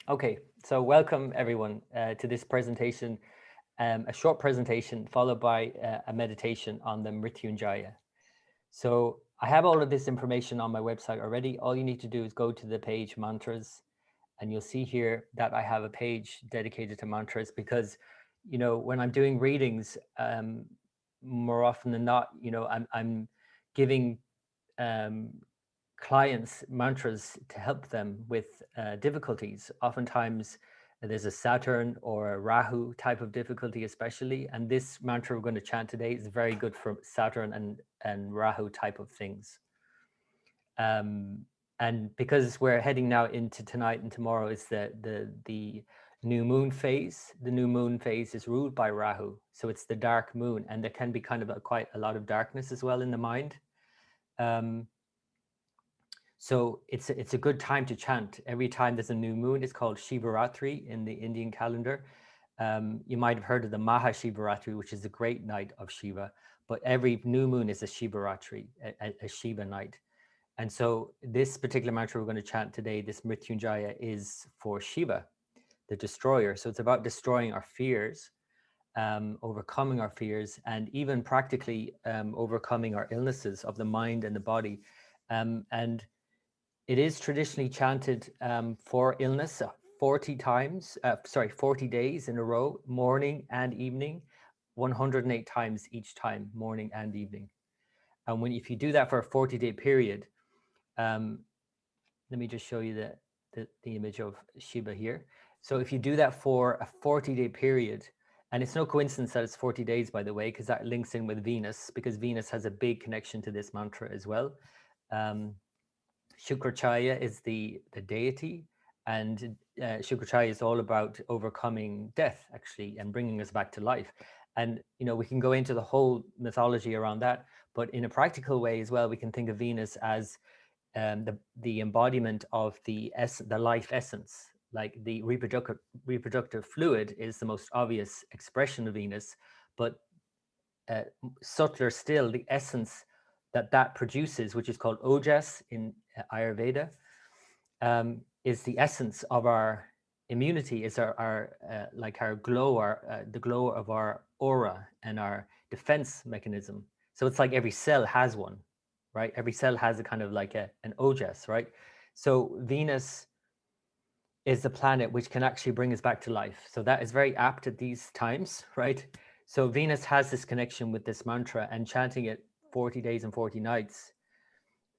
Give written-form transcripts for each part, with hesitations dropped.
Okay, so welcome everyone to this presentation, a short presentation followed by a meditation on the Mrtyunjaya. So I have all of this information on my website already. All you need to do is go to the page mantras, and you'll see here that I have a page dedicated to mantras because, when I'm doing readings, more often than not, I'm giving um, clients mantras to help them with difficulties. Oftentimes, there's a Saturn or a Rahu type of difficulty, especially. And this mantra we're going to chant today is very good for Saturn and Rahu type of things. Um, and because we're heading now into tonight and tomorrow is the new moon phase. The new moon phase is ruled by Rahu, so it's the dark moon, and there can be kind of quite a lot of darkness as well in the mind. Um, so it's a good time to chant. Every time there's a new moon, it's called Shivaratri in the Indian calendar. You might have heard of the Mahashivaratri, which is the great night of Shiva, but every new moon is a Shivaratri, a Shiva night. And so this particular mantra we're going to chant today, this Mrtyunjaya, is for Shiva, the destroyer. So it's about destroying our fears, overcoming our fears, and even practically overcoming our illnesses of the mind and the body. And it is traditionally chanted for illness 40 times, 40 days in a row, morning and evening, 108 times each time, morning and evening. And if you do that for a 40-day period, um, let me just show you the image of Shiva here. So if you do that for a 40-day period, and it's no coincidence that it's 40 days, by the way, because that links in with Venus, because Venus has a big connection to this mantra as well. Um, Shukracharya is the deity, and Shukracharya is all about overcoming death, actually, and bringing us back to life. And we can go into the whole mythology around that, but in a practical way as well, we can think of Venus as the embodiment of the life essence. Like the reproductive fluid is the most obvious expression of Venus, but subtler still, the essence that produces, which is called ojas in Ayurveda, is the essence of our immunity, is our like our glow, the glow of our aura and our defense mechanism. So it's like every cell has one, right? Every cell has a kind of like an ojas, right? So Venus is the planet which can actually bring us back to life. So that is very apt at these times, right? So Venus has this connection with this mantra, and chanting it 40 days and 40 nights.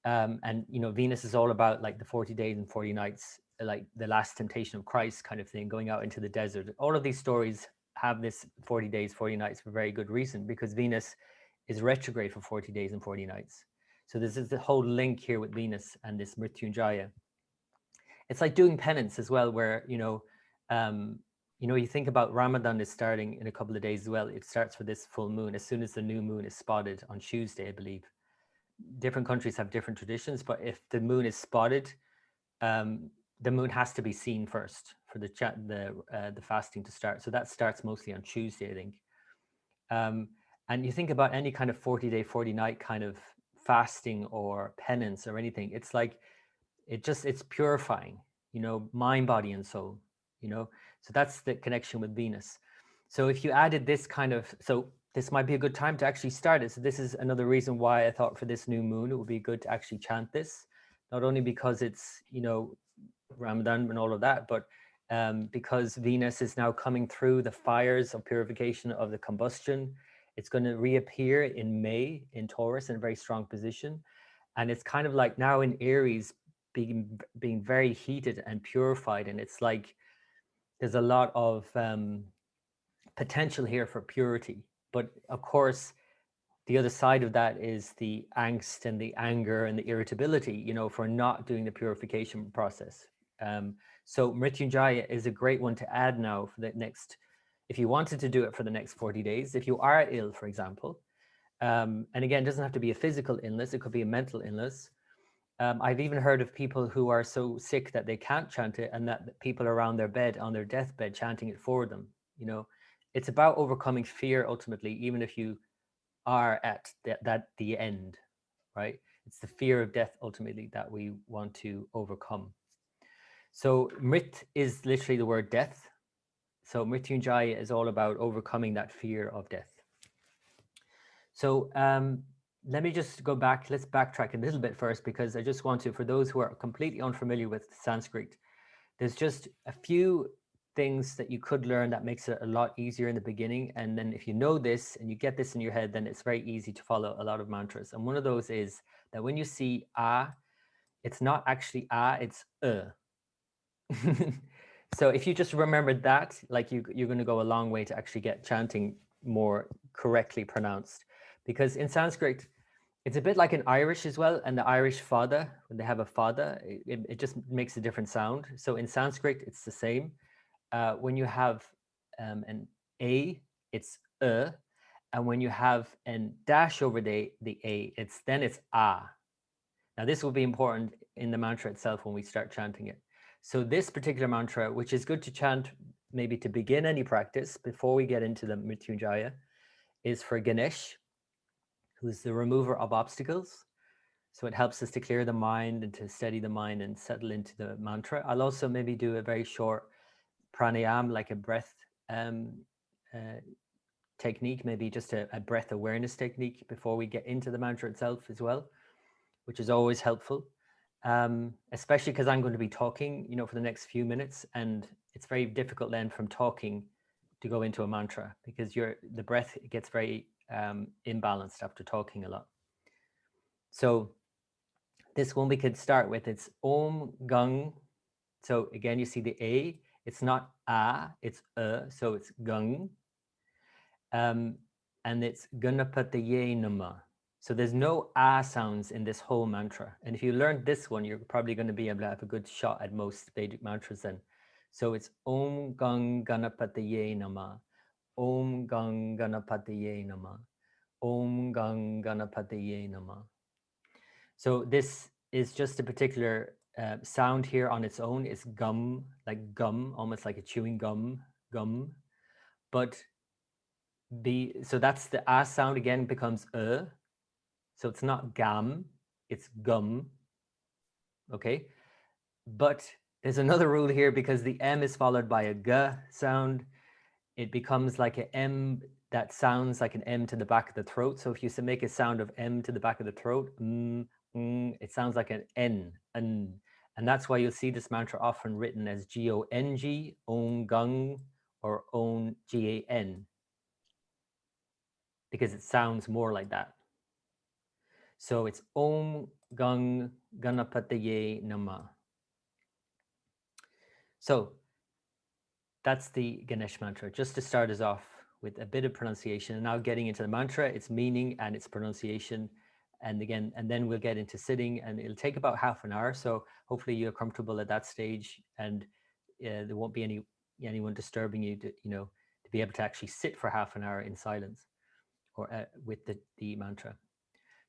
And Venus is all about like the 40 days and 40 nights, like the last temptation of Christ kind of thing, going out into the desert. All of these stories have this 40 days, 40 nights for very good reason, because Venus is retrograde for 40 days and 40 nights. So this is the whole link here with Venus and this Mrtyunjaya. It's like doing penance as well, where you think about Ramadan is starting in a couple of days as well. It starts with this full moon as soon as the new moon is spotted on Tuesday, I believe. Different countries have different traditions, but if the moon is spotted, the moon has to be seen first for the fasting to start. So that starts mostly on Tuesday, I think. And you think about any kind of 40-day, 40-night kind of fasting or penance or anything, it's like it's purifying, mind, body, and soul, so that's the connection with Venus. So if you added this so this might be a good time to actually start it. So this is another reason why I thought for this new moon it would be good to actually chant this, not only because it's Ramadan and all of that, but because Venus is now coming through the fires of purification of the combustion. It's going to reappear in May in Taurus in a very strong position, and it's kind of like now in Aries being very heated and purified, and it's like there's a lot of potential here for purity. But of course, the other side of that is the angst and the anger and the irritability, for not doing the purification process. So Mrityunjaya is a great one to add now for the next, if you wanted to do it for the next 40 days, if you are ill, for example. And again, it doesn't have to be a physical illness, it could be a mental illness. I've even heard of people who are so sick that they can't chant it, and that people around their bed, on their deathbed, chanting it for them. It's about overcoming fear ultimately, even if you are at the end, right? It's the fear of death ultimately that we want to overcome. So Mrit is literally the word death. So Mrtyunjaya is all about overcoming that fear of death. So let me just go back. Let's backtrack a little bit first, because I just want to, for those who are completely unfamiliar with Sanskrit, there's just a few things that you could learn that makes it a lot easier in the beginning. And then if you know this and you get this in your head, then it's very easy to follow a lot of mantras. And one of those is that when you see ah, it's not actually ah, it's So if you just remember that, like you're going to go a long way to actually get chanting more correctly pronounced. Because in Sanskrit, it's a bit like in Irish as well. And the Irish fada, when they have a fada, it just makes a different sound. So in Sanskrit, it's the same. When you have an a, it's and when you have an dash over the a, it's ah. Now this will be important in the mantra itself when we start chanting it. So this particular mantra, which is good to chant maybe to begin any practice before we get into the Mrtyunjaya, is for Ganesh, who's the remover of obstacles. So it helps us to clear the mind and to steady the mind and settle into the mantra. I'll also maybe do a very short pranayam, like a breath technique, maybe just a breath awareness technique before we get into the mantra itself as well, which is always helpful. Especially because I'm going to be talking, for the next few minutes, and it's very difficult then from talking to go into a mantra, because the breath gets very imbalanced after talking a lot. So this one we could start with, it's Om Gung. So again, you see the A, it's not A, it's so it's Gung. And it's Ganapataye Nama. So there's no ah sounds in this whole mantra. And if you learned this one, you're probably going to be able to have a good shot at most Vedic mantras then. So it's Om Gang Ganapataye Nama. Om Gang Ganapataye Nama. Om Gang Ganapataye Nama. So this is just a particular sound here on its own. It's gum, like gum, almost like a chewing gum, gum. But so that's the ah sound again becomes so it's not gam, it's gum. Okay, but there's another rule here, because the m is followed by a g sound. It becomes like an m that sounds like an m to the back of the throat. So if you make a sound of m to the back of the throat, it sounds like an n, and that's why you'll see this mantra often written as G-O-N-G, Om Gung, or Om G-A-N, because it sounds more like that. So it's Om Gung Ganapataye Nama. So that's the Ganesh mantra, just to start us off with a bit of pronunciation. And now getting into the mantra, its meaning and its pronunciation. And again, and then we'll get into sitting, and it'll take about half an hour. So hopefully you're comfortable at that stage, and there won't be anyone disturbing you to be able to actually sit for half an hour in silence or with the mantra.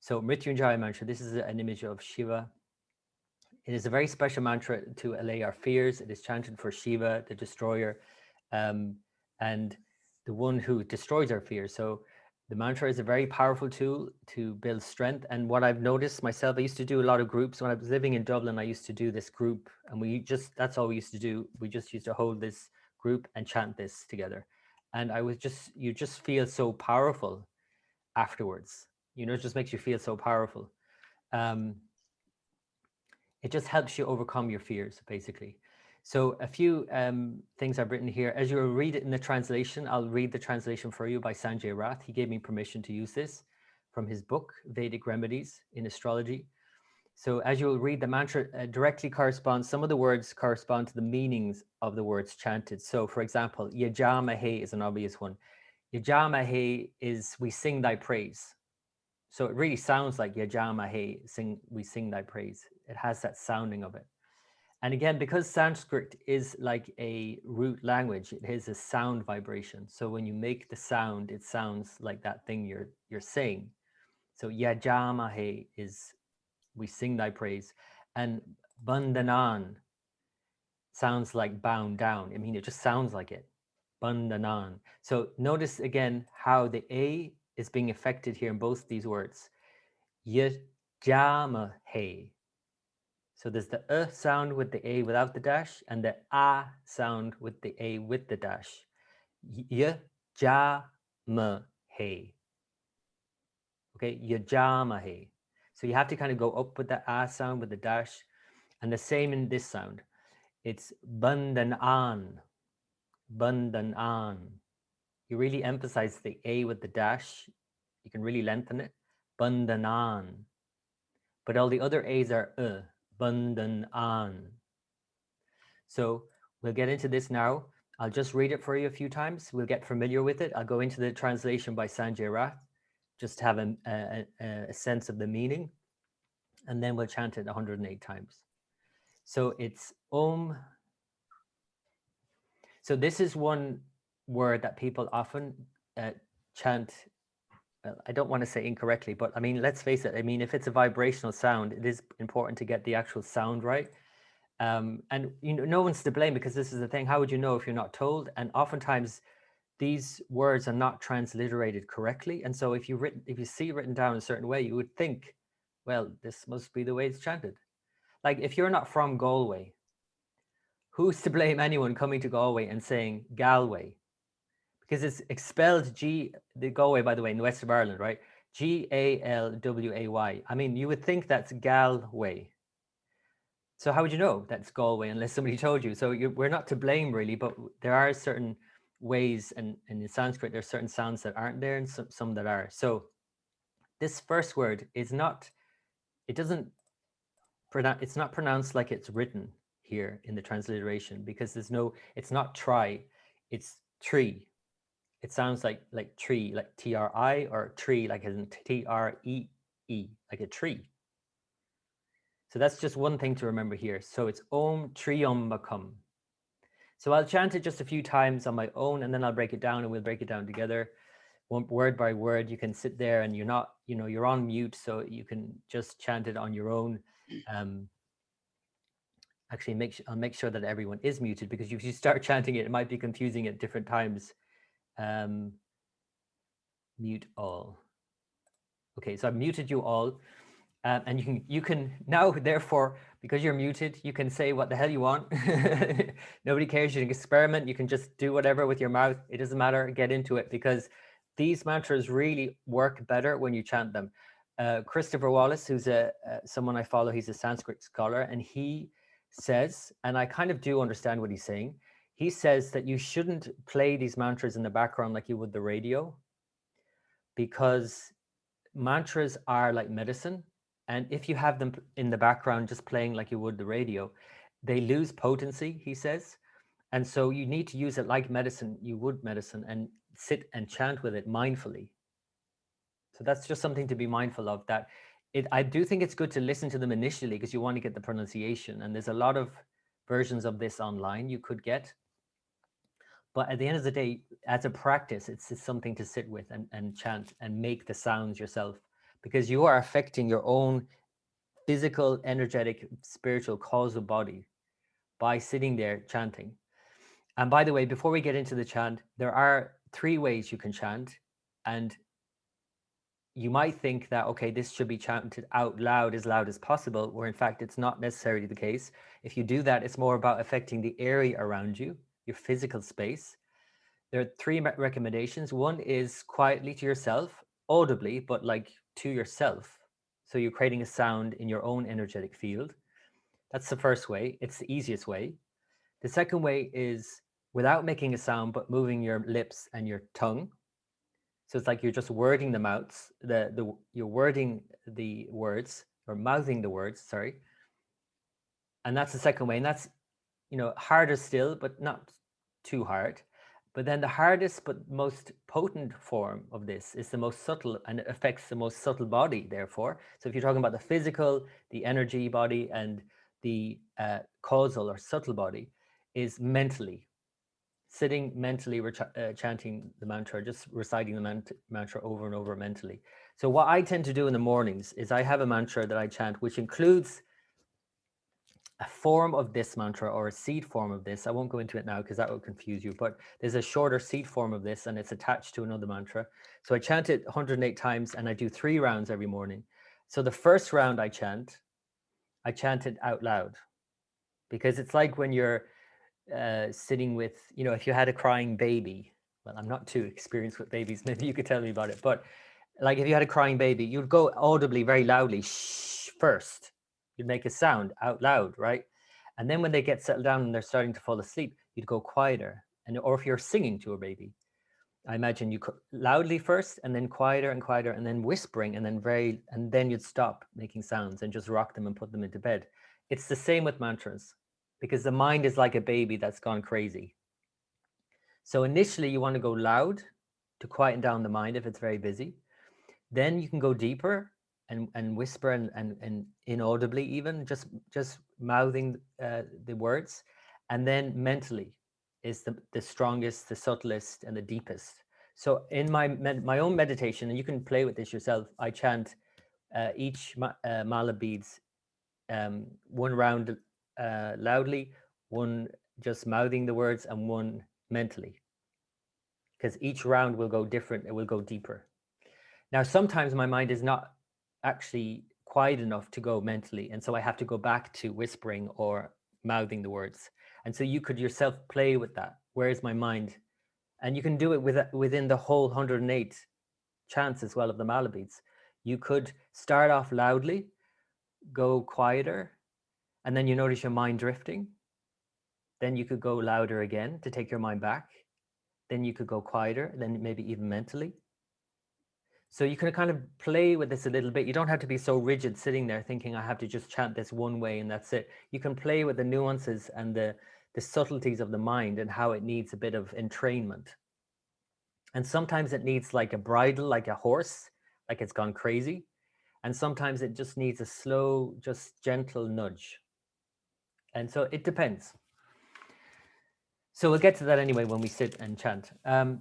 So Mrtyunjaya mantra, this is an image of Shiva. It is a very special mantra to allay our fears. It is chanted for Shiva, the destroyer, and the one who destroys our fears. So the mantra is a very powerful tool to build strength. And what I've noticed myself, I used to do a lot of groups. When I was living in Dublin, I used to do this group, and that's all we used to do. We just used to hold this group and chant this together. And you just feel so powerful afterwards. It just makes you feel so powerful. It just helps you overcome your fears, basically. So a few things I've written here. As you read it in the translation, I'll read the translation for you by Sanjay Rath. He gave me permission to use this from his book, Vedic Remedies in Astrology. So as you'll read, the mantra directly corresponds, some of the words correspond to the meanings of the words chanted. So for example, Yajamahe is an obvious one. Yajamahe is we sing thy praise. So it really sounds like Yajamahe, we sing thy praise. It has that sounding of it. And again, because Sanskrit is like a root language, it has a sound vibration. So when you make the sound, it sounds like that thing you're saying. So Yajamahe is we sing thy praise. And Bandhanan sounds like bound down. I mean, it just sounds like it. Bandhanan. So notice again how the A is being affected here in both these words. Yajamahe. So there's the sound with the A without the dash, and the A sound with the A with the dash. Y, ja, ma, he. Okay, yajamahe. So you have to kind of go up with the A sound with the dash, and the same in this sound. It's bandanan, bandanan. You really emphasize the A with the dash. You can really lengthen it. Bandanan. But all the other A's are bandanan. So we'll get into this now. I'll just read it for you a few times. We'll get familiar with it. I'll go into the translation by Sanjay Rath, just to have a sense of the meaning. And then we'll chant it 108 times. So it's Om. So this is one word that people often chant. I don't want to say incorrectly, but I mean, let's face it. I mean, if it's a vibrational sound, it is important to get the actual sound right. And you know, no one's to blame, because this is the thing. How would you know if you're not told? And oftentimes these words are not transliterated correctly. And so if you see it written down a certain way, you would think, well, this must be the way it's chanted. Like if you're not from Galway, who's to blame anyone coming to Galway and saying Galway? Because it's expelled the Galway, by the way, in the west of Ireland, right? Galway. I mean, you would think that's Galway. So how would you know that's Galway unless somebody told you? So we're not to blame really, but there are certain ways, and in Sanskrit, there's certain sounds that aren't there and some that are. So this first word is not, it's not pronounced like it's written here in the transliteration, because it's not try, it's tree. It sounds like tree, like T-R-I, or tree, like as in T-R-E-E, like a tree. So that's just one thing to remember here. So it's Om Triambakam. So I'll chant it just a few times on my own, and then I'll break it down, and we'll break it down together, word by word. You can sit there, and you're on mute, so you can just chant it on your own. Actually, I'll make sure that everyone is muted, because if you start chanting it, it might be confusing at different times. Mute all. Okay, so I've muted you all. And you can now, therefore, because you're muted, you can say what the hell you want. Nobody cares. You can experiment. You can just do whatever with your mouth. It doesn't matter. Get into it, because these mantras really work better when you chant them. Christopher Wallace, who's someone I follow, he's a Sanskrit scholar, and he says, and I kind of do understand what he's saying. He says that you shouldn't play these mantras in the background like you would the radio, because mantras are like medicine. And if you have them in the background just playing like you would the radio, they lose potency, he says. And so you need to use it like medicine, you would medicine, and sit and chant with it mindfully. So that's just something to be mindful of, that I do think it's good to listen to them initially, because you want to get the pronunciation. And there's a lot of versions of this online you could get. But at the end of the day, as a practice, it's something to sit with and chant and make the sounds yourself, because you are affecting your own physical, energetic, spiritual, causal body by sitting there chanting. And by the way, before we get into the chant, there are 3 ways you can chant. And you might think that, okay, this should be chanted out loud as possible, where in fact, it's not necessarily the case. If you do that, it's more about affecting the area around you, your physical space. There are 3 recommendations. One is quietly to yourself, audibly, but like to yourself. So you're creating a sound in your own energetic field. That's the first way. It's the easiest way. The second way is without making a sound, but moving your lips and your tongue. So it's like you're just wording them out. You're wording the words, or mouthing the words, sorry. And that's the second way. And that's, harder still, but not too hard. But then the hardest but most potent form of this is the most subtle, and it affects the most subtle body, therefore. So if you're talking about the physical, the energy body, and the causal or subtle body, is mentally. Sitting mentally, chanting the mantra, just reciting the mantra over and over mentally. So what I tend to do in the mornings is I have a mantra that I chant, which includes a form of this mantra, or a seed form of this. I won't go into it now because that will confuse you, but there's a shorter seed form of this, and it's attached to another mantra. So I chant it 108 times, and I do 3 rounds every morning. So the first round I I chant it out loud, because it's like when you're sitting with, you know, if you had a crying baby. Well, I'm not too experienced with babies. Maybe you could tell me about it. But like if you had a crying baby, you'd go audibly, very loudly, shh first. You'd make a sound out loud, right? And then when they get settled down and they're starting to fall asleep, you'd go quieter. And or if you're singing to a baby, I imagine you loudly first, and then quieter and quieter, and then whispering, and then you'd stop making sounds and just rock them and put them into bed. It's the same with mantras, because the mind is like a baby that's gone crazy. So initially you want to go loud to quieten down the mind if it's very busy. Then you can go deeper and whisper and inaudibly, even just mouthing the words. And then mentally is the strongest, the subtlest, and the deepest. So in my own meditation, and you can play with this yourself, I chant each mala beads, one round loudly, one just mouthing the words, and one mentally, because each round will go different, it will go deeper. Now, sometimes my mind is not actually quiet enough to go mentally, and so I have to go back to whispering or mouthing the words. And so you could yourself play with that. Where is my mind? And you can do it within the whole 108 chants as well of the mala beads. You could start off loudly, go quieter, and then you notice your mind drifting. Then you could go louder again to take your mind back. Then you could go quieter, then maybe even mentally. So you can kind of play with this a little bit. You don't have to be so rigid sitting there thinking I have to just chant this one way and that's it. You can play with the nuances and the subtleties of the mind and how it needs a bit of entrainment. And sometimes it needs like a bridle, like a horse, like it's gone crazy. And sometimes it just needs a slow, just gentle nudge. And so it depends. So we'll get to that anyway when we sit and chant.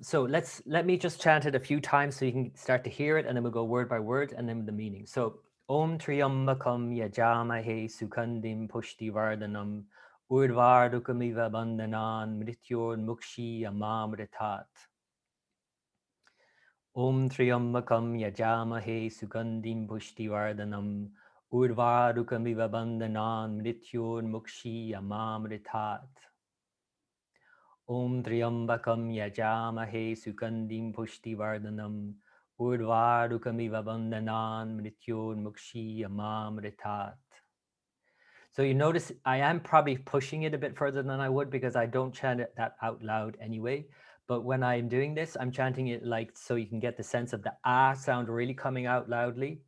So let me just chant it a few times so you can start to hear it, and then we'll go word by word and then the meaning. So Om Triyambakam Yajamahe Sukhandim Pushti Vardhanam Urdvardukamiva Bandhanan Mrityormukshi Amamritat. Om Triyambakam Yajamahe Sukhandim Pushti Vardhanam Urdvardukamiva Bandhanan Mrityormukshi Amamritat. Om Triyambakam Yajamahe Sukhandim Pushti Vardhanam Urdvarukamiva Bandhanan Mrityormukshi Amamritat. So you notice I am probably pushing it a bit further than I would, because I don't chant it that out loud anyway. But when I'm doing this, I'm chanting it like, so you can get the sense of the ah sound really coming out loudly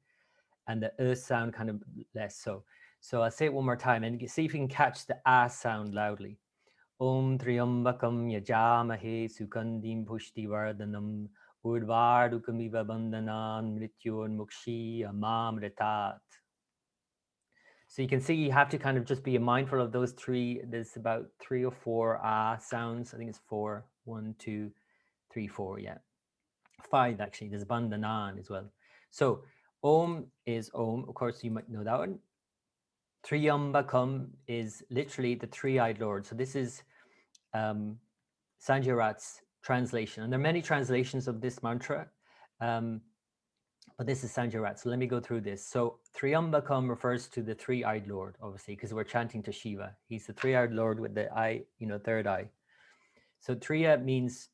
and the sound kind of less so. So I'll say it one more time and see if you can catch the ah sound loudly. Om Triyambakam Yajamahe Sukhandim Pushti Vardhanam Urdvardukamiva Bandhanan Mrityormukshi Amamritat. So you can see you have to kind of just be mindful of those three. There's about 3 or 4 ah sounds. I think it's 4. 1, 2, 3, 4. Yeah, 5 actually. There's bandhanan as well. So Om is Om. Of course, you might know that one. Triyambakam is literally the three-eyed Lord. So this is Sanjay Rath's translation. And there are many translations of this mantra. But this is Sanjay Rath. So let me go through this. So Triyambakam refers to the three-eyed Lord, obviously, because we're chanting to Śiva. He's the three-eyed Lord with the eye, third eye. So Triya means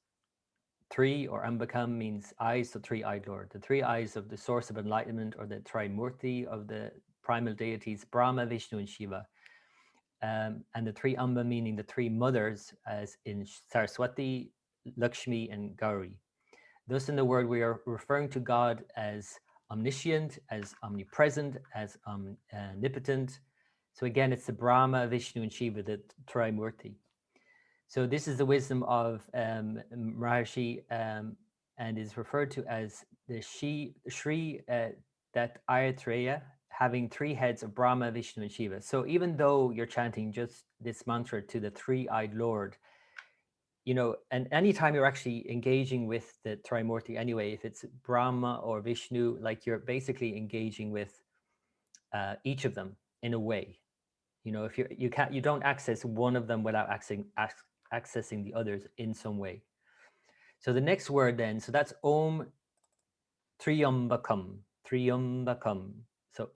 three, or Ambakam means eyes, so three-eyed Lord. The three eyes of the source of enlightenment, or the Trimurti of the primal deities, Brahma, Vishnu, and Shiva. And the three Amba meaning the three mothers, as in Saraswati, Lakshmi, and Gauri. Thus, in the word, we are referring to God as omniscient, as omnipresent, as omnipotent. So again, it's the Brahma, Vishnu, and Shiva, the Trimurti. So this is the wisdom of Maharishi, and is referred to as the Shri Dattatreya, having 3 heads of Brahma, Vishnu, and Shiva. So even though you're chanting just this mantra to the three-eyed Lord, and anytime you're actually engaging with the Trimurti anyway, if it's Brahma or Vishnu, like you're basically engaging with each of them in a way. If you don't access one of them without accessing the others in some way. So the next word then, so that's Om Triyambakam. So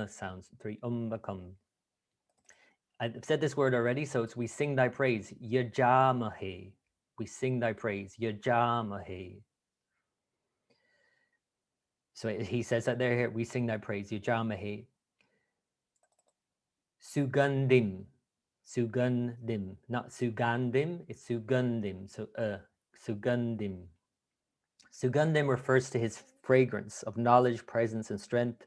sounds. Three become. I've said this word already, so it's we sing thy praise. Yajamahe. We sing thy praise. Yajamahe. So he says that there here, we sing thy praise. Yajamahe. Sugandim. Sugandim. Not Sugandim, it's Sugandim. So Sugandim. Sugandim refers to his fragrance of knowledge, presence, and strength.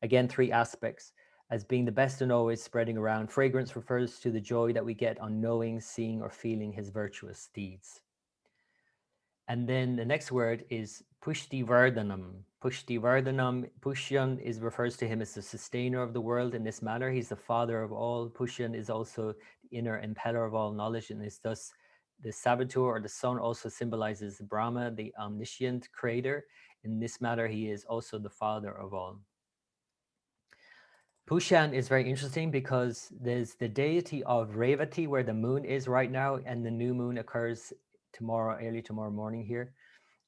Again, three aspects. As being the best and always spreading around. Fragrance refers to the joy that we get on knowing, seeing, or feeling his virtuous deeds. And then the next word is Pushti Vardhanam. Pushti Vardhanam, Pushyan refers to him as the sustainer of the world in this manner. He's the father of all. Pushyan is also the inner impeller of all knowledge and is thus the saboteur, or the sun also symbolizes Brahma, the omniscient creator. In this matter, he is also the father of all. Pushyan is very interesting because there's the deity of Revati where the moon is right now, and the new moon occurs tomorrow, early tomorrow morning here.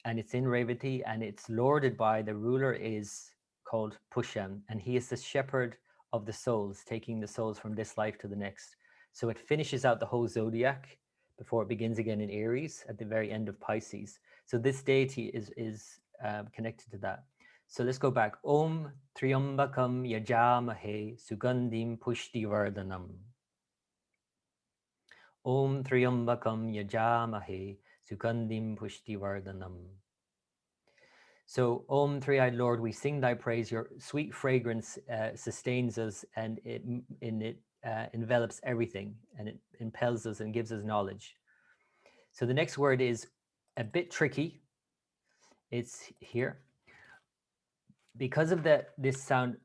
And it's in Revati, and it's lorded by the ruler is called Pushyan, and he is the shepherd of the souls, taking the souls from this life to the next. So it finishes out the whole zodiac before it begins again in Aries at the very end of Pisces. So this deity is connected to that. So let's go back. Om Triambakam Yajamahe Sugandhim Pushti Vardhanam. Om Triambakam Yajamahe Sugandhim Pushti Vardhanam. So, Om Three-Eyed Lord, we sing thy praise. Your sweet fragrance sustains us, and it envelops everything, and it impels us and gives us knowledge. So the next word is a bit tricky. It's here. Because of this sound,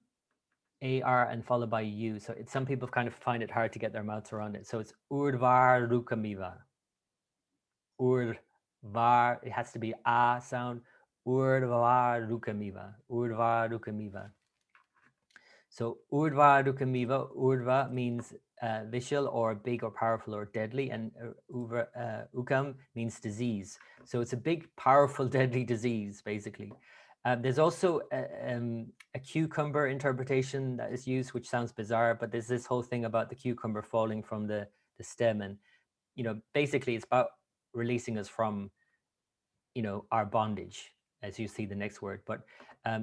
AR and followed by U, so some people kind of find it hard to get their mouths around it. So it's Urdvar Rukamiva. Urdvar, it has to be A sound. Urdvar Rukamiva. Urdvar Rukamiva. So Urdva Rukamiva, Urdva means vishal or big or powerful or deadly, and Ukam means disease. So it's a big, powerful, deadly disease, basically. There's also a cucumber interpretation that is used, which sounds bizarre, but there's this whole thing about the cucumber falling from the stem. And, basically it's about releasing us from, our bondage, as you see the next word. But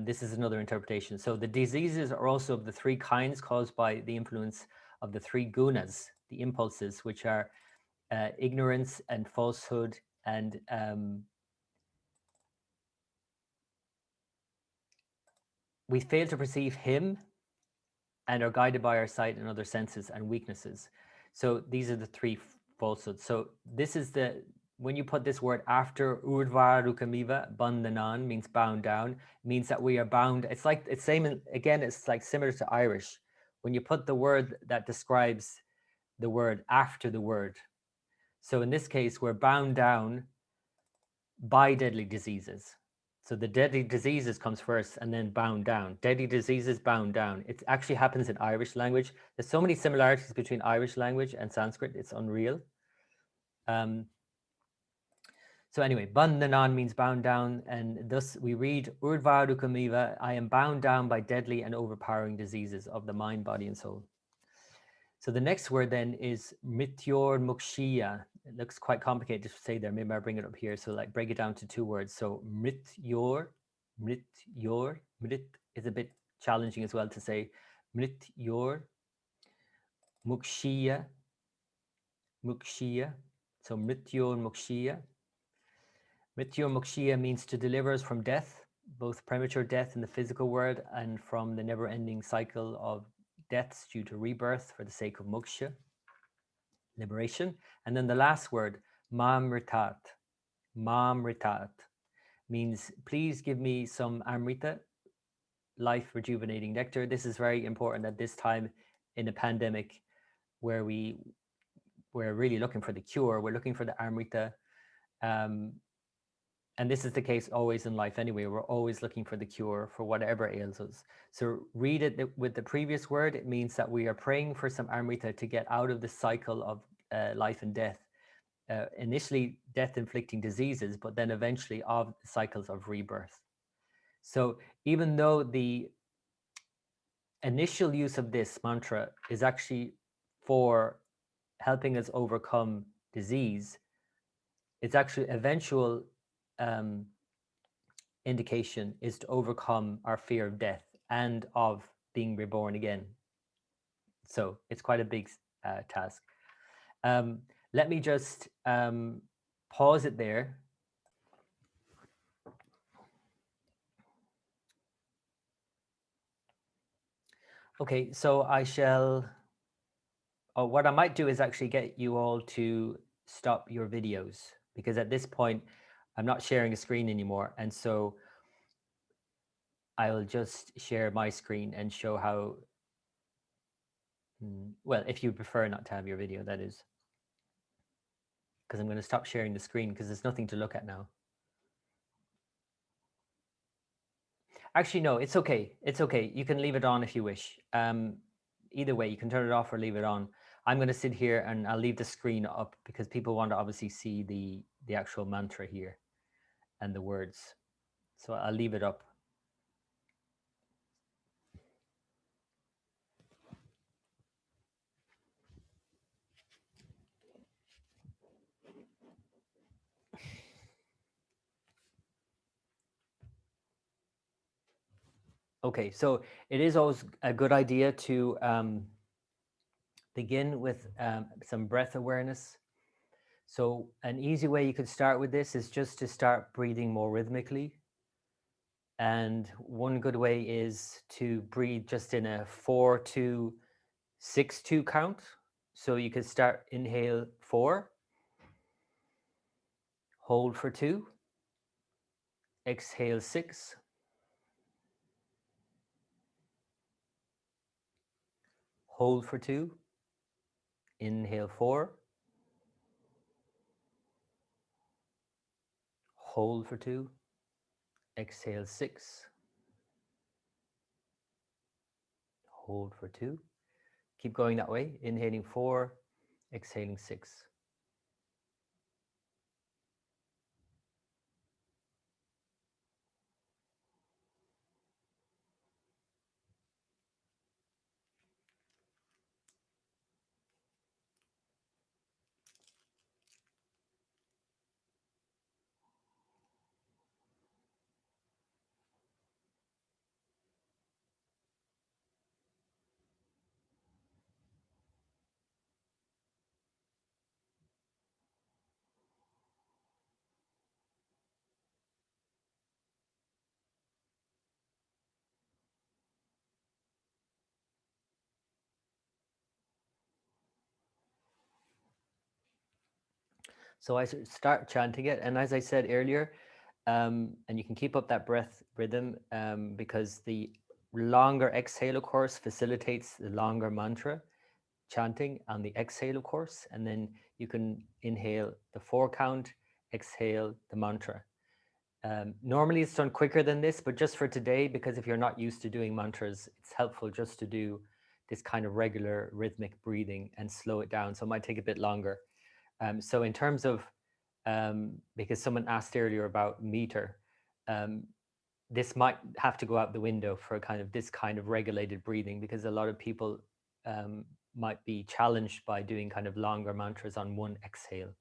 this is another interpretation. So the diseases are also of the three kinds caused by the influence of the three gunas, the impulses, which are ignorance and falsehood and we fail to perceive him and are guided by our sight and other senses and weaknesses. So these are the three falsehoods. So this is when you put this word after Urdva Rukamiva, bandhanan means bound down, means that we are bound. It's like, it's same, again, it's like similar to Irish. When you put the word that describes the word after the word. So in this case, we're bound down by deadly diseases. So the deadly diseases comes first and then bound down. Deadly diseases bound down. It actually happens in Irish language. There's so many similarities between Irish language and Sanskrit. It's unreal. So anyway, bandhanan means bound down, and thus we read Urdva Rukamiva, I am bound down by deadly and overpowering diseases of the mind, body, and soul. So the next word then is Mrytuñjaya. It looks quite complicated to say there. Maybe I'll bring it up here. So like break it down to two words. So Mryt is a bit challenging as well to say. Mrytuñjaya, Mukshya. So Mrytuñjaya. Mrytuñjaya means to deliver us from death, both premature death in the physical world and from the never-ending cycle of deaths due to rebirth for the sake of moksha, liberation. And then the last word, Mamritat. Mamritat means please give me some amrita, life rejuvenating nectar. This is very important at this time in a pandemic where we're really looking for the cure. We're looking for the amrita. And this is the case always in life anyway. We're always looking for the cure for whatever ails us. So read it with the previous word. It means that we are praying for some amrita to get out of the cycle of life and death. Initially death-inflicting diseases, but then eventually of cycles of rebirth. So even though the initial use of this mantra is actually for helping us overcome disease. Its actually eventual indication is to overcome our fear of death and of being reborn again. So it's quite a big task. Let me just pause it there. Okay, so I shall, what I might do is actually get you all to stop your videos, because at this point, I'm not sharing a screen anymore. And so I'll just share my screen and show how, well, if you prefer not to have your video, that is, because I'm going to stop sharing the screen because there's nothing to look at now. Actually, no, it's okay. It's okay. You can leave it on if you wish. Either way, you can turn it off or leave it on. I'm going to sit here and I'll leave the screen up because people want to obviously see the actual mantra here and the words. So I'll leave it up. Okay, so it is always a good idea to begin with some breath awareness. So an easy way you could start with this is just to start breathing more rhythmically. And one good way is to breathe just in a 4-2-6-2 count. So you could start inhale 4, hold for 2, exhale 6, hold for 2, inhale 4, hold for 2, exhale 6, hold for 2. Keep going that way, inhaling 4, exhaling 6. So I start chanting it, and as I said earlier, and you can keep up that breath rhythm because the longer exhale, of course, facilitates the longer mantra chanting on the exhale, of course, and then you can inhale the 4 count, exhale the mantra. Normally it's done quicker than this, but just for today, because if you're not used to doing mantras, it's helpful just to do this kind of regular rhythmic breathing and slow it down. So it might take a bit longer. So in terms of, because someone asked earlier about meter, this might have to go out the window for this kind of regulated breathing, because a lot of people might be challenged by doing kind of longer mantras on one exhale.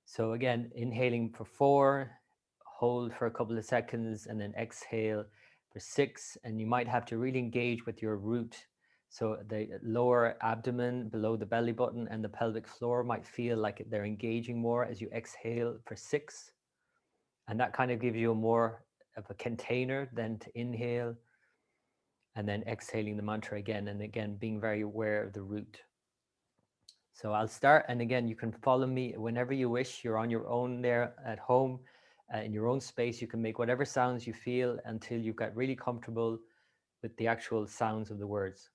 So again, inhaling for 4, hold for a couple of seconds, and then exhale for 6. And you might have to really engage with your root. So the lower abdomen below the belly button and the pelvic floor might feel like they're engaging more as you exhale for 6. And that kind of gives you a more of a container than to inhale and then exhaling the mantra again and again, being very aware of the root. So I'll start, and again, you can follow me whenever you wish. You're on your own there at home, in your own space. You can make whatever sounds you feel until you've got really comfortable with the actual sounds of the words.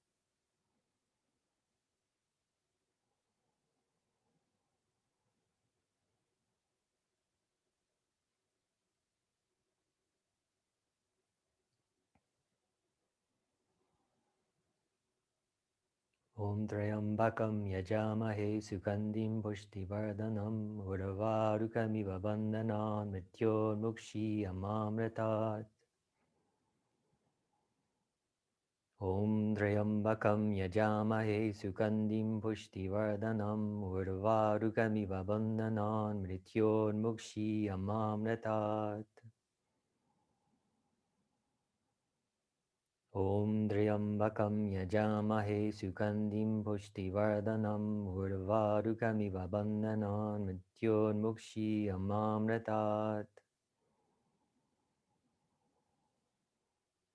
Om Trayambakam Yajamahe Sukandim Pushtivardhanam Urvarukamiva Bandhanan Mrityormukshi Amamritat. Om Trayambakam Yajamahe Sukandim Pushtivardhanam Urvarukamiva Bandhanan Mrityormukshi Amamratat. Om Trayambakam Yajamahe Sukandim Pushtivardhanam Urvarukamiva Bandhanan Mrityormukshi Amamratat.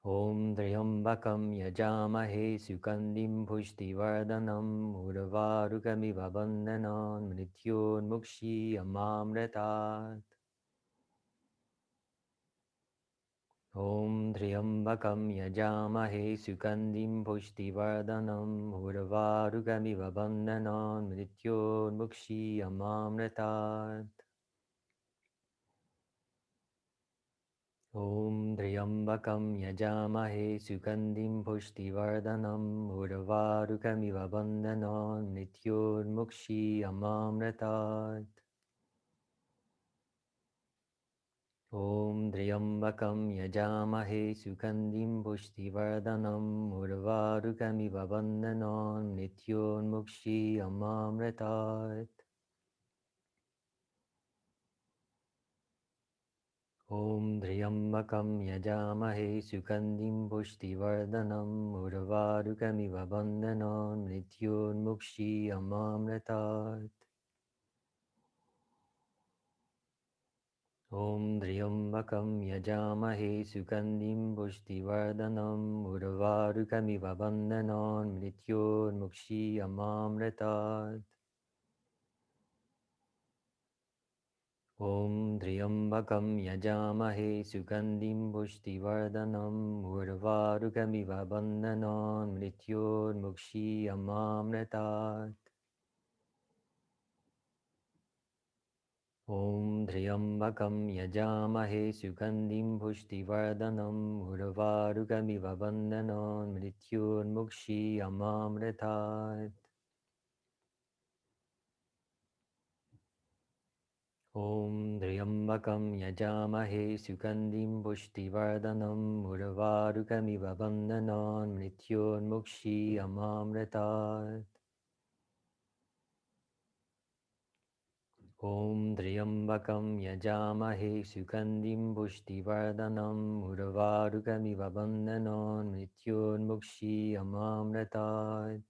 Om Trayambakam Yajamahe Sukandim Pushtivardhanam Urvarukamiva Bandhanan Mrityormukshi Amamratat. Om Trayambakam Yajamahe Sukandim Pushtivardhanam Urvarukamiva Bandhanan Mrityormukshi Amamratat. Om Trayambakam Yajamahe Sukandim Pushtivardhanam Urvarukamiva Bandhanan Mrityormukshi Amamratat. Om Trayambakam Yajamahe Sukandim Pushtivardhanam Urvarukamiva Bandhanan Mrityormukshi Amamratat. Om Trayambakam Yajamahe Sukandim Pushtivardhanam Urvarukamiva Bandhanan Mrityormukshi Amamratat. Om Trayambakam Yajamahe Sukandim Pushtivardhanam Urvarukamiva Bandhanan Mrityormukshi Amamratat. Om Trayambakam Yajamahe Sukandim Pushtivardhanam Urvarukamiva Bandhanan Mrityormukshi Amamratat. Om Trayambakam Yajamahe Sukandim Pushtivardhanam Urvarukamiva Bandhanan Mrityormukshi Amamratat. Om Trayambakam Yajamahe Sukandim Pushtivardhanam Urvarukamiva Bandhanan Mrityormukshi Amamratat. Om Trayambakam Yajamahe Sukandim Pushtivardhanam Urvarukamiva Bandhanan Mrityormukshi Amamratat.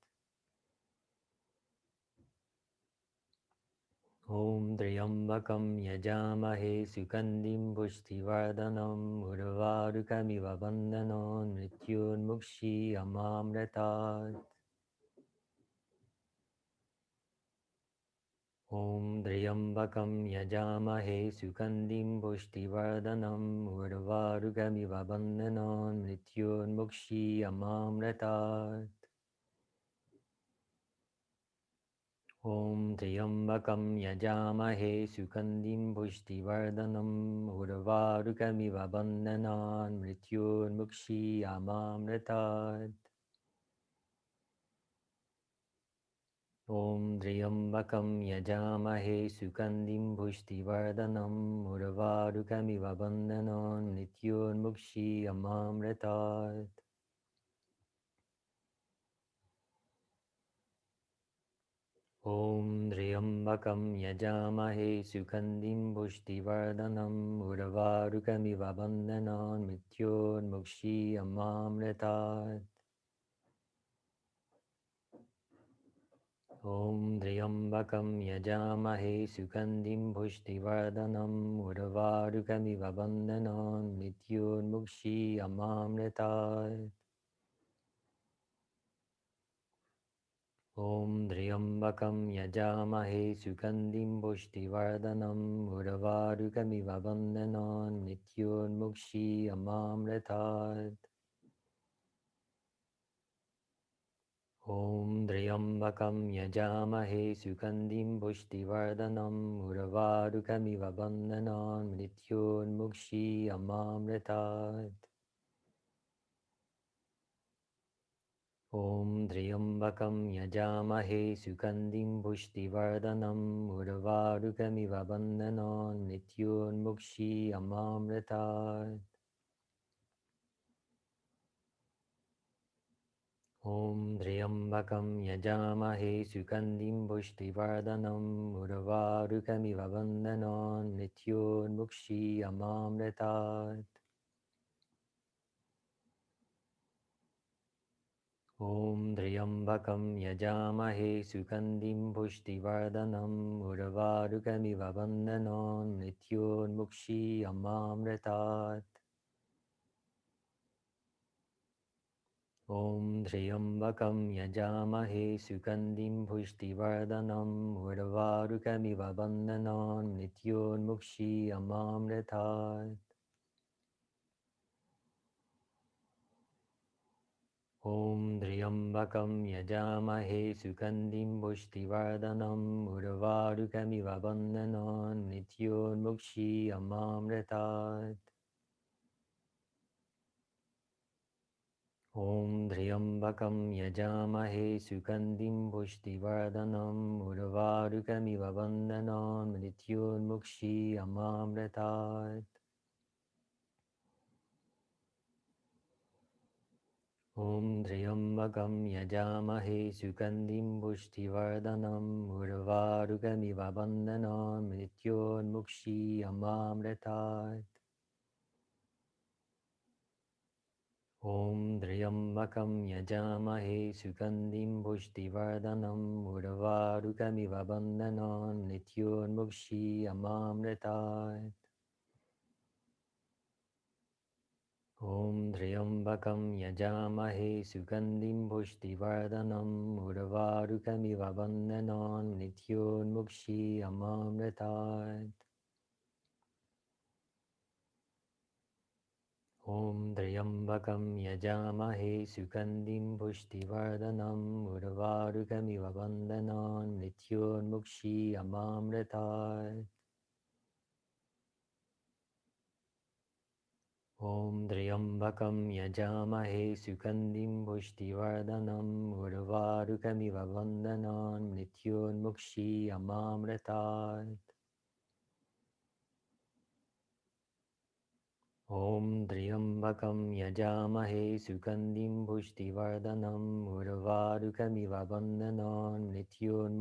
Om Trayambakam Yajamahe Sukandim Pushtivardhanam Urvarukamiva Bandhanan Mrityormukshi Amamratat. Om Trayambakam Yajamahe Sukandim Pushtivardhanam Urvarukamiva Bandhanan Mrityormukshi Amamratat. Om Trayambakam Yajamahe Sukandim Pushtivardhanam Urvarukamiva Bandhanan Mrityormukshi Amamratat. Om Trayambakam Yajamahe Sukandim Pushtivardhanam Urvarukamiva Bandhanan Mrityormukshi Amamratat. Om Trayambakam Yajamahe Sukandim Pushtivardhanam Urvarukamiva Bandhanan Mrityormukshi Amamratat. Om Trayambakam Yajamahe Sukandim Pushtivardhanam Urvarukamiva Bandhanan Mrityormukshi Amamratat. Om Trayambakam Yajamahe Sukandim Pushtivardhanam Urvarukamiva Bandhanan Mrityormukshi Amamratat. Om Trayambakam Yajamahe Sukandim Pushtivardhanam Urvarukamiva Bandhanan Mrityormukshi Amamratat. Om Trayambakam Yajamahe Sukandim Pushtivardhanam Urvarukamiva Bandhanan Mrityormukshi Amamratat. Om Dryambakam Yajamahe Sukandim Pushtivardhanam Urvarukamiva Vandanan Mrityon Amamritat. Om Dryambakam Yajamahe Sukandim Pushtivardhanam Urvarukamiva Vandanan Mrityon Amamritat. Om Dryambakam Yajamahe Sukandim Pushtivardhanam Urvarukamiva Vandanan Mrityon Amamritat. Om Dryambakam Yajamahe Sukandim Pushtivardhanam Urvarukamiva Vandanan Mrityon Amamritat. Om Dryambakam Yajamahe Sukandim Pushtivardhanam Urvarukamiva Vandanan Mrityon Amamritat. Om Dryambakam Yajamahe Sukandim Pushtivardhanam Urvarukamiva Vandanan Mrityon Amamritat. Om Dryambakam Yajamahe Sukandim Pushtivardhanam Urvarukamiva Vandanan Mrityon Amamritat. Om Dryambakam Yajamahe Sukandim Pushtivardhanam Urvarukamiva Vandanan Mrityon Amamritat. Om Dryambakam Yajamahe Sukandim Pushtivardhanam Urvarukamiva Vandanan Mrityon Amamritat. Om Dryambakam Yajamahe Sukandim Pushtivardhanam Urvarukamiva Vandanan Mrityon Amamritat. Om Dryambakam Yajamahe Sukandim Pushtivardhanam Urvarukamiva Vandanan Mrityon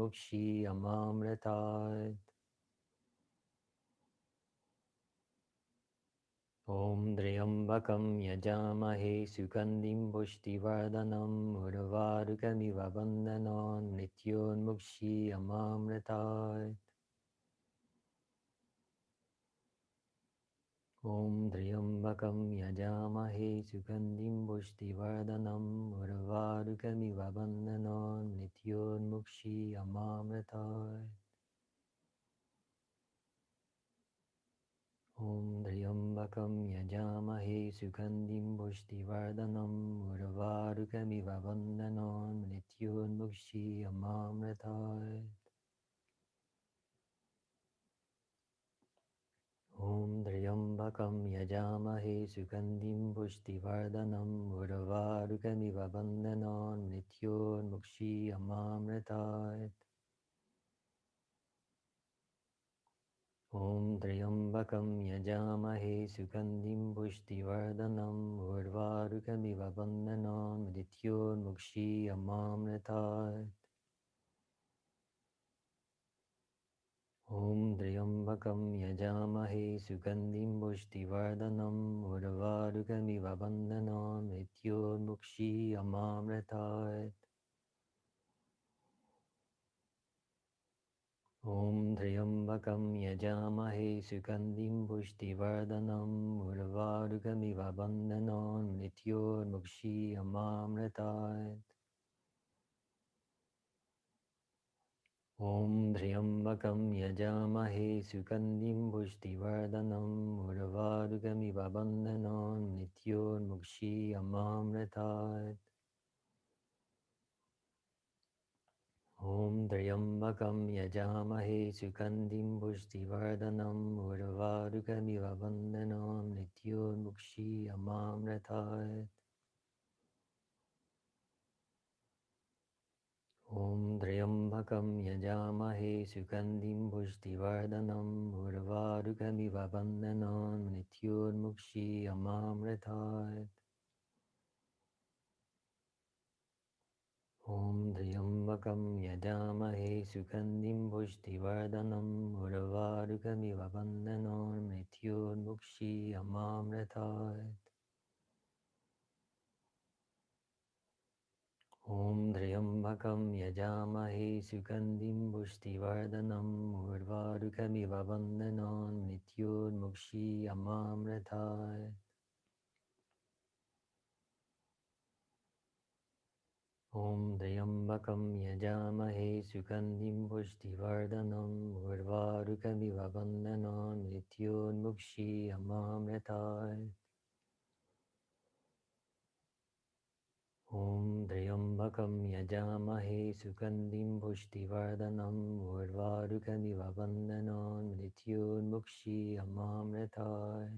Amamritat. Om Dryambakam Yajamahe Sukandim Pushtivardhanam Urvarukamiva Vandanan Mrityon Amamritat. Om Dryambakam Yajamahe Sukandim Pushtivardhanam Urvarukamiva Vandanan Mrityon Amamritat. Om Dryambakam Yajamahe Sukandim Pushtivardhanam Urvarukamiva Vandanan Mrityon Amamritat. Om Dryambakam Yajamahe Sukandim Pushtivardhanam Urvarukamiva Vandanan Mrityon Amamritat. Om Dryambakam Yajamahe Sukandim Pushtivardhanam Urvarukamiva Vandanan Mrityon Amamritat. Om Dryambakam Yajamahe Sukandim Pushtivardhanam Urvarukamiva Vandanan Mrityon Amamritat. Om Dryambakam Yajamahe Sukandim Pushtivardhanam Urvarukamiva Vandanan Mrityon Amamritat. Om Dryambakam Yajamahe Sukandim Pushtivardhanam Urvarukamiva Vandanan Mrityon Amamritat. Om Dryambakam Yajamahe Sukandim Pushtivardhanam Urvarukamiva Vandanan Mrityon Amamritat. Om Dryambakam Yajamahe Sukandim Pushtivardhanam Urvarukamiva Vandanan Mrityon Amamritat. Om Dryambakam Yajamahe Sukhandim Pushtivardhanam Urvarukamiva Bandhanan Mrityunmukshi Amamritat. Om Dryambakam Yajamahe Sukhandim Pushtivardhanam Urvarukamiva Bandhanan Mrityunmukshi Amamritat. Om Dryambakam Yajamahe Sukhandim Pushtivardhanam Urvarukamiva Bandhanan Mrityunmukshi Amamritat. Om Dryambakam Yajamahe Sukhandim Pushtivardhanam Urvarukamiva Bandhanan Mrityunmukshi Amamritat.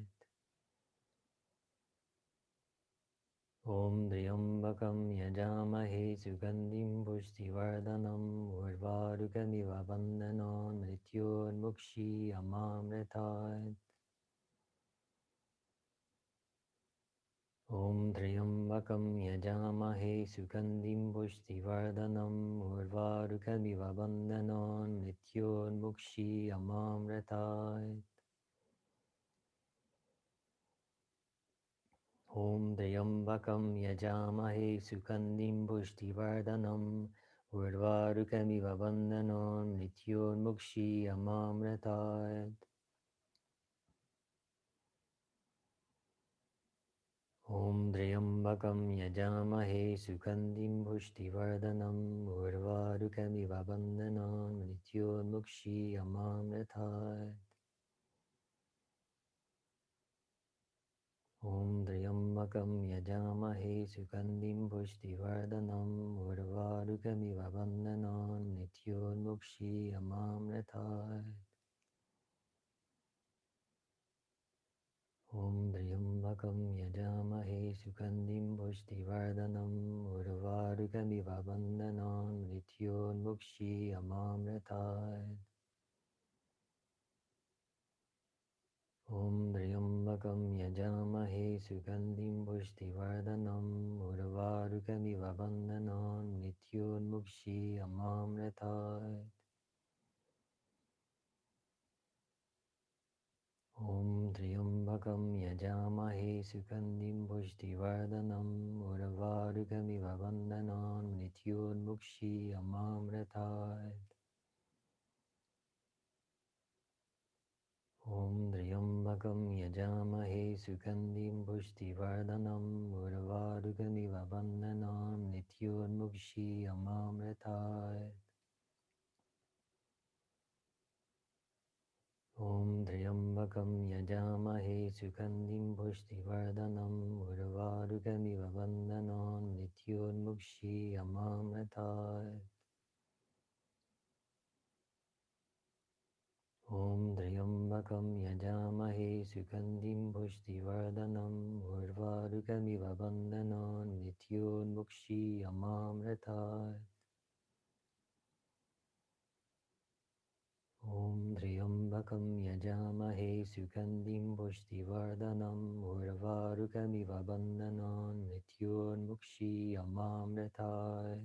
Om Dryambakam Yajamahe Sukhandim Pushtivardhanam Urvarukamiva Bandhanan Mrityunmukshi Amamritat. Om Dryambakam Yajamahe Sukhandim Pushtivardhanam Urvarukamiva Bandhanan Mrityunmukshi Amamritat. Om Dryambakam Yajamahe Sukhandim Pushtivardhanam Urvarukamiva Bandhanan Mrityunmukshi Amamritat. Om Dryambakam Yajamahe Sukhandim Pushtivardhanam Urvarukamiva Bandhanan Mrityunmukshi Amamritat. Om Dryambakam Yajamahe Sukhandim Pushtivardhanam Urvarukamiva Bandhanan Mrityunmukshi Amamritat. Om Dryambakam Yajamahe Sukhandim Pushtivardhanam Urvarukamiva Bandhanan Mrityunmukshi Amamritat. Om Dryambakam Yajamahe Sukhandim Pushtivardhanam Urvarukamiva Bandhanan Mrityunmukshi Amamritat. Om Dryambakam Yajamahe Sukhandim Pushtivardhanam Urvarukamiva Bandhanan Mrityunmukshi Amamritat. Om Dryambakam Yajamahe Sukhandim Pushtivardhanam Urvarukamiva Bandhanan Mrityunmukshi Amamritat. Om Dryambakam Yajamahe Sukhandim Pushtivardhanam Urvarukamiva Bandhanan Mrityunmukshi Amamritat. Om Dryambakam Yajamahe Sukhandim Pushtivardhanam Urvarukamiva Bandhanan Mrityunmukshi Amamritat. Om Dryambakam Yajamahe Sukhandim Pushtivardhanam Urvarukamiva Bandhanan Mrityunmukshi Amamritat.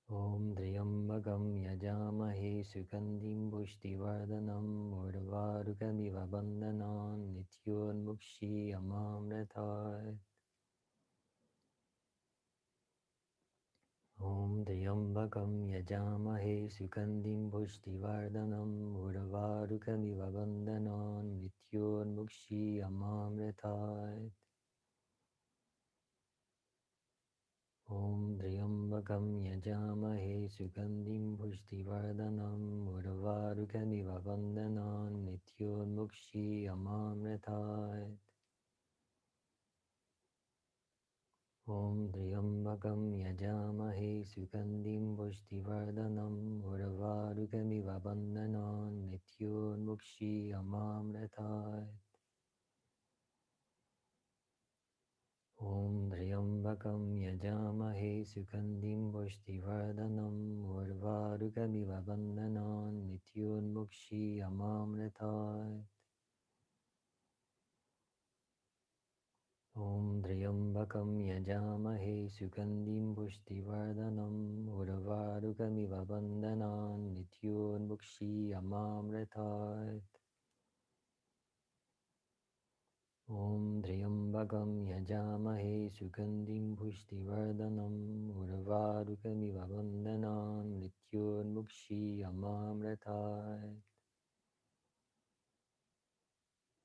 Om Dryambakam Yajamahe Sukhandim Pushtivardhanam Urvarukamiva Bandhanan Mrityunmukshi Amamritat. Om Dryambakam Yajamahe Sukhandim Pushtivardhanam Urvarukamiva Bandhanan Mrityunmukshi Amamritat. Om Dryambakam Yajamahe Sukhandim Pushtivardhanam Urvarukamiva Bandhanan Mrityunmukshi Amamritat. Om Dryambakam Yajamahe Sukhandim Pushtivardhanam Urvarukamiva Bandhanan Mrityunmukshi Amamritat. Om Dryambakam Yajamahe Sukhandim Pushtivardhanam Urvarukamiva Bandhanan Mrityunmukshi Amamritat. Om Triambakam Yajamahe Sukandim Pushtivardhanam Urvarukamiva Bandhanan Nityonmukshi Amamritat. Om Triambakam Yajamahe Sukandim Pushtivardhanam Urvarukamiva Bandhanan Nityonmukshi Amamritat.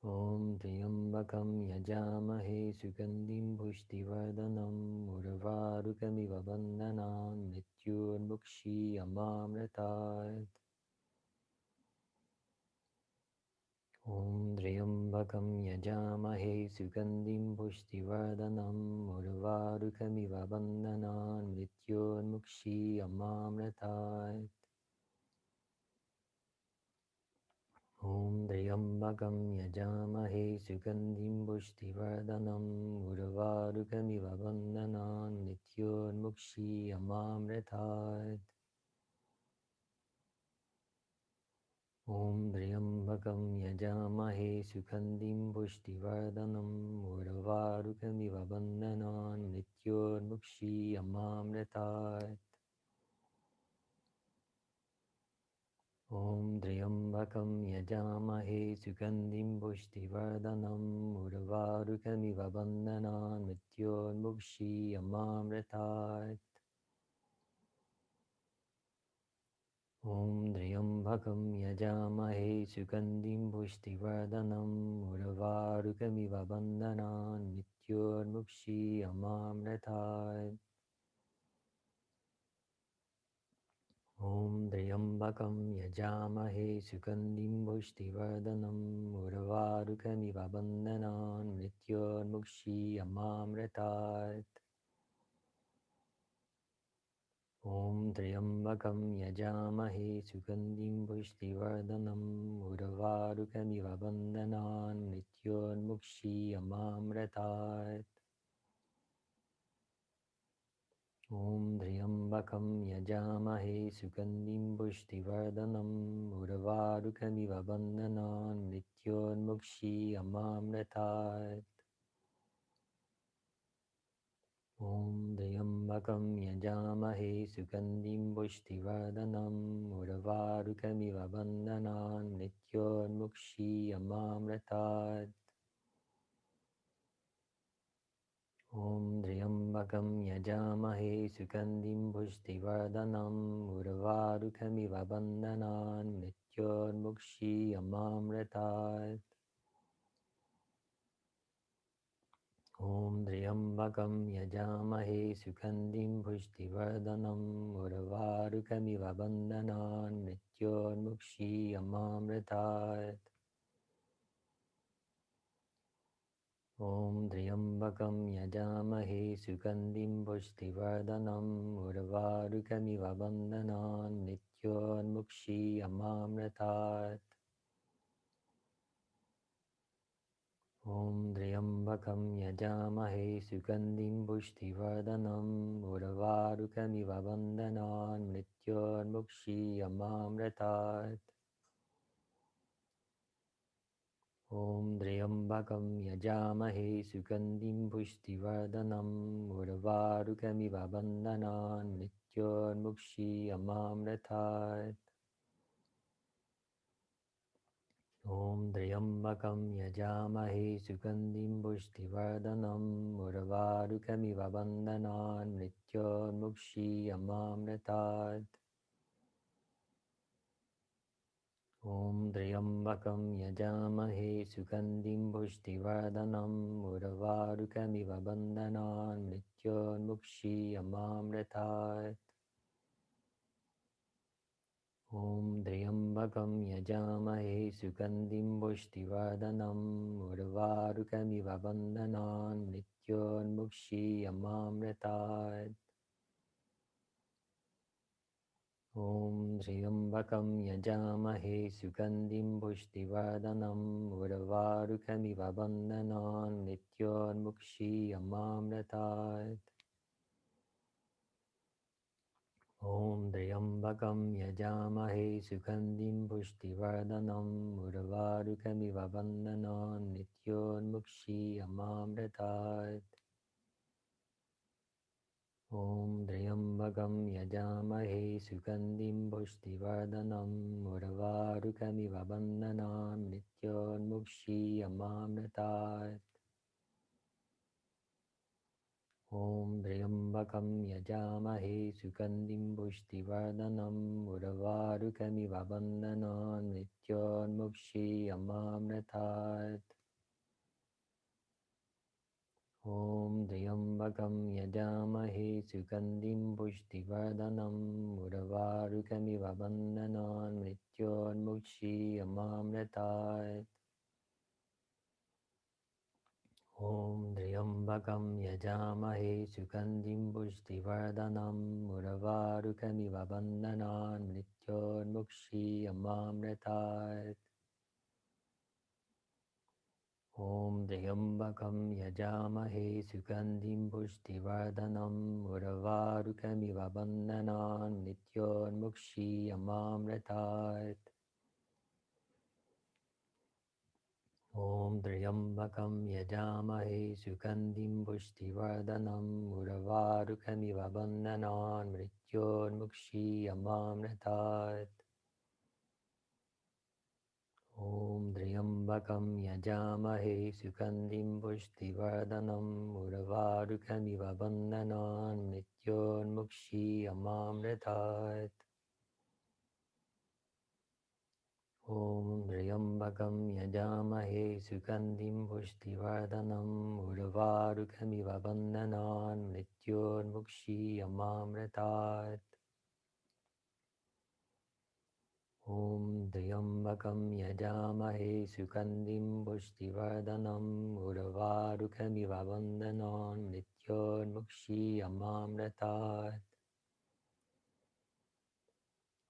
Om Triambakam Yajamahe Sugandim Pushtivardhanam Urvarukamiva Bandhanan Mrityunmukshi Amamritat. Om Triambakam Yajamahe Sugandim Pushtivardhanam Urvarukamiva Bandhanan Mrityunmukshi Amamritat. Om Triambakam Yajamahe Sugandim Pushtivardhanam Urvarukamiva Bandhanan Nityonmukshi Amamritat. Om Triambakam Yajamahe Sugandim Pushtivardhanam Urvarukamiva Bandhanan Nityonmukshi Amamritat. Om Triambakam Yajamahe Sugandim Pushtivardhanam Urvarukamiva Bandhanan Mrityunmukshi Amamritat. Om Triambakam Yajamahe Sugandim Pushtivardhanam Urvarukamiva Bandhanan Mrityunmukshi Amamritat. Om Triambakam Yajamahe Sugandim Pushtivardhanam Urvarukamiva Bandhanan Mrityunmukshi Amamritat. Om Triambakam Yajamahe Sugandim Pushtivardhanam Urvarukamiva Bandhanan Mrityunmukshi Amamritat. Om Triambakam Yajamahe Sugandim Pushtivardhanam Urvarukamiva Bandhanan Mrityunmukshi Amamritat. Om Triambakam Yajamahe Sugandim Pushtivardhanam Urvarukamiva Bandhanan Mrityunmukshi Amamritat. Om Triambakam Yajamahe Sugandim Pushtivardhanam Urvarukamiva Bandhanan Mrityunmukshi Amamritat. Om Triambakam Yajamahe Sugandim Pushtivardhanam Urvarukamiva Bandhanan Mrityunmukshi Amamritat. Om Triambakam Yajamahe Sugandim Pushtivardhanam Urvarukamiva Bandhanan Mrityunmukshi Amamritat. Om Triambakam Yajamahe Sugandim Pushtivardhanam Urvarukamiva Bandhanan Mrityunmukshi Amamritat. Om Triambakam Yajamahe Sugandim Pushtivardhanam Urvarukamiva Bandhanan Mrityunmukshi Amamritat. Om Triambakam Yajamahe Sugandim Pushtivardhanam Urvarukamiva Bandhanan Mrityunmukshi Amamritat. Om Triambakam Yajamahe Sugandim Pushtivardhanam Urvarukamiva Bandhanan Mrityunmukshi Amamritat. Om Triambakam Yajamahe Sugandim Pushtivardhanam Urvarukamiva Bandhanan Mrityunmukshi Amamritat. Om Triambakam Yajamahe Sugandim Pushtivardhanam Urvarukamiva Bandhanan Mrityunmukshi Amamritat. Om Dryambakam Yajamahe Sukhandim Pushtivardhanam Urvarukamiva Bandhanan Nityonmukshi Amamratat. Om Dryambakam Yajamahe Sukhandim Pushtivardhanam Urvarukamiva Bandhanan Nityonmukshi Amamratat. Om Dryambakam Yajamahe Sukhandim Pushtivardhanam Urvarukamiva Bandhanan Nityonmukshi Amamratat. Om Dryambakam Yajamahe Sukhandim Pushtivardhanam Urvarukamiva Bandhanan Nityonmukshi Amamratat. Om Dryambakam Yajamahe Sukhandim Pushtivardhanam Urvarukamiva Bandhanan Mrytyunjaya Amamratat. Om Dryambakam Yajamahe Sukhandim Pushtivardhanam Urvarukamiva Bandhanan Mrytyunjaya Amamratat. Om Dryambakam Yajamahe Sukhandim Pushtivardhanam Urvarukamiva Bandhanan Mrytyunmukshi Amamratat. Om Dryambakam Yajamahe Sukhandim Pushtivardhanam Urvarukamiva Bandhanan Mrytyunmukshi Amamratat. Om Dryambakam Yajamahe Sukhandim Pushtivardhanam Urvarukamiva Bandhanan Mrytyunmukshi Amamratat. Om Dryambakam Yajamahe Sukhandim Pushtivardhanam Urvarukamiva Bandhanan Mrytyunmukshi Amamratat.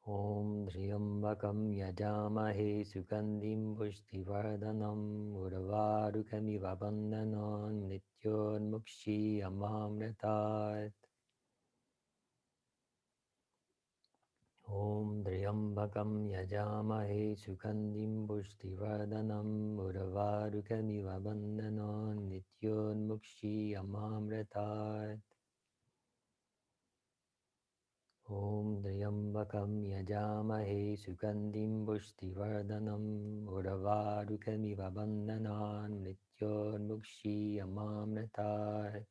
Om Dryambakam Yajamahe Sukhandim Pushtivardhanam Urvarukamiva Bandhanan Mrytyunmukshi Amamratat. Om Dryambakam Yajamahe Sukhandim Pushtivardhanam Urvarukamiva Bandhanan Mrytyunmukshi Amamratat. Om Dryambakam Yajamahe Sukhandim Pushtivardhanam Urvarukamiva Bandhanan Mrytyunmukshi Amamratat.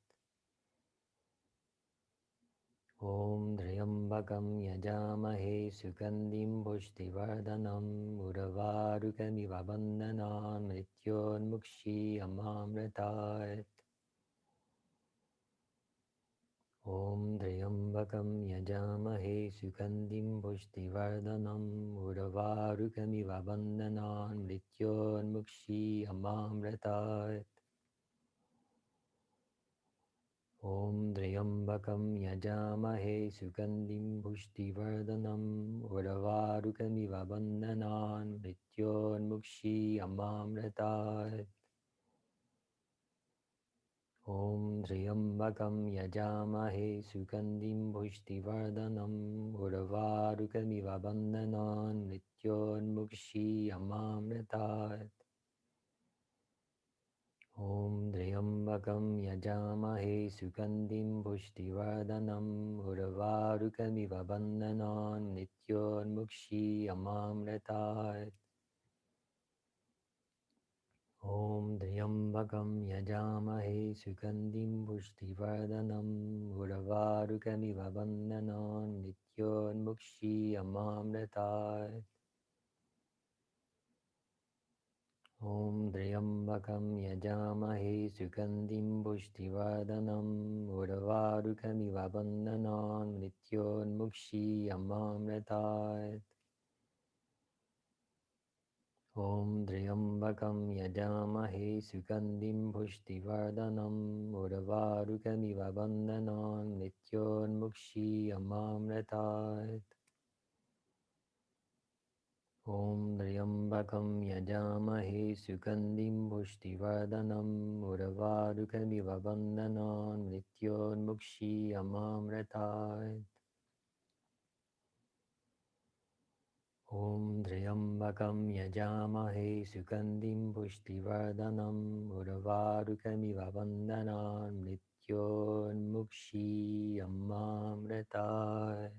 Om Dryambakam Yajamahe Sukhandim Pushtivardhanam Urvarukamiva Bandhanan Mrytyunmukshi Amamratat. Om Dryambakam Yajamahe Sukhandim Pushtivardhanam Urvarukamiva Bandhanan Mrytyunmukshi Amamratat. Om Dryambakam Yajamahe Sukhandim Pushtivardhanam Urvarukamiva Bandhanan Mrytyunmukshi Amamratat. Om Dryambakam Yajamahe Sukhandim Pushtivardhanam Urvarukamiva Bandhanan Mrytyunmukshi Amamratat. Om Dryambakam Yajamahe Sukhandim Pushtivardhanam Urvarukamiva Bandhanan Mrytyunmukshi Amamratat. Om Dryambakam Yajamahe Sukhandim Pushtivardhanam Urvarukamiva Bandhanan Mrytyunmukshi Amamratat. Om Dryambakam Yajamahe Sukhandim Pushtivardhanam Urvarukamiva Bandhanan Mrytyunmukshi Amamratat. Om Dryambakam Yajamahe Sukhandim Pushtivardhanam Urvarukamiva Bandhanan Mrytyunmukshi Amamratat. Om Dryambakam Yajamahe Sukhandim Pushtivardhanam Urvarukamiva Bandhanan Mrytyunmukshi Amamratat. Om Triyambakam Yajamahe Sugandhim Pushtivardhanam Urvarukamiva Vandanan Mrityormukshi Amamritai.